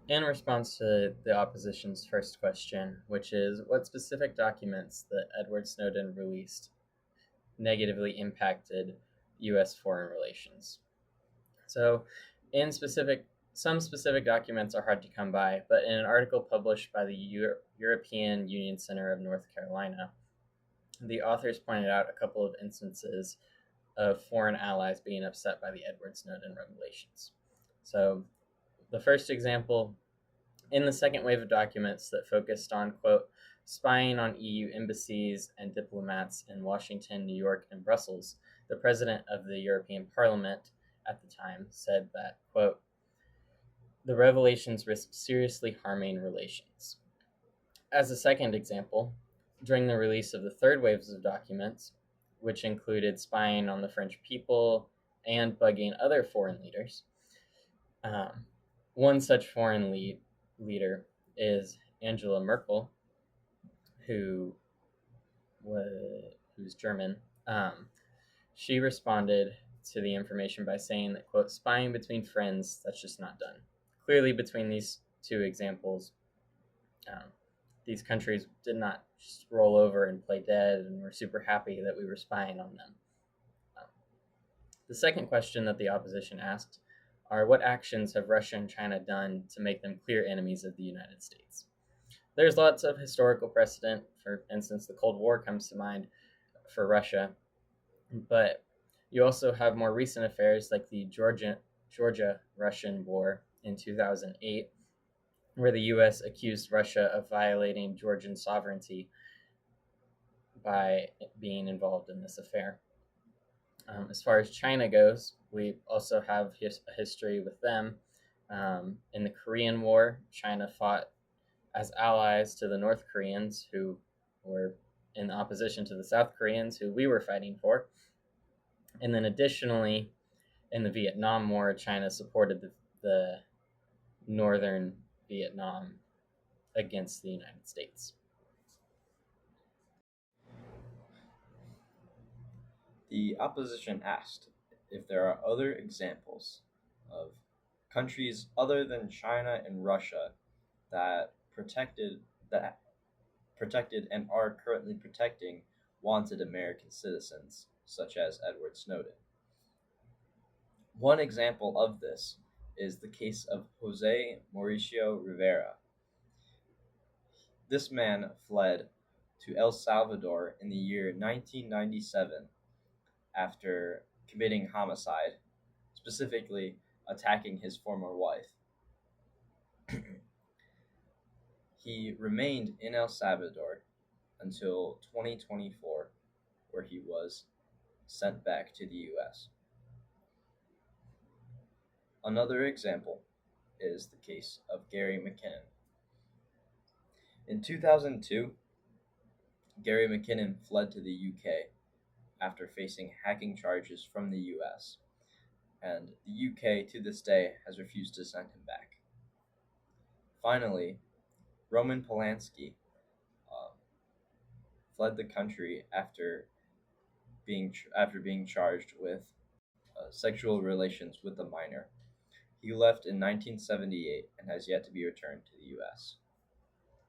In response to the opposition's first question, which is what specific documents that Edward Snowden released negatively impacted U.S. foreign relations. So, in specific, some specific documents are hard to come by, but in an article published by the European Union Center of North Carolina, the authors pointed out a couple of instances of foreign allies being upset by the Edward Snowden revelations. So, the first example, in the second wave of documents that focused on, quote, spying on EU embassies and diplomats in Washington, New York, and Brussels, the president of the European Parliament at the time said that, quote, the revelations risk seriously harming relations. As a second example, during the release of the third waves of documents, which included spying on the French people and bugging other foreign leaders, um, one such foreign leader is Angela Merkel, who who's German. Um, she responded to the information by saying that, quote, spying between friends, that's just not done. Clearly, between these two examples, um, these countries did not just roll over and play dead and were super happy that we were spying on them. Um, the second question that the opposition asked are what actions have Russia and China done to make them clear enemies of the United States? There's lots of historical precedent. For instance, the Cold War comes to mind for Russia, but you also have more recent affairs like the Georgia-Russian War in 2008, where the U.S. accused Russia of violating Georgian sovereignty by being involved in this affair. As far as China goes, we also have a history with them. In the Korean War, China fought as allies to the North Koreans, who were in opposition to the South Koreans, who we were fighting for. And then additionally, in the Vietnam War, China supported the northern Vietnam against the United States. The opposition asked if there are other examples of countries other than China and Russia that protected and are currently protecting wanted American citizens, such as Edward Snowden. One example of this is the case of Jose Mauricio Rivera. This man fled to El Salvador in the year 1997 after committing homicide, specifically attacking his former wife. He remained in El Salvador until 2024, where he was sent back to the US. Another example is the case of Gary McKinnon. In 2002, Gary McKinnon fled to the UK after facing hacking charges from the US, and the UK to this day has refused to send him back. Finally, Roman Polanski uh, fled the country after being charged with sexual relations with a minor. He left in 1978 and has yet to be returned to the US.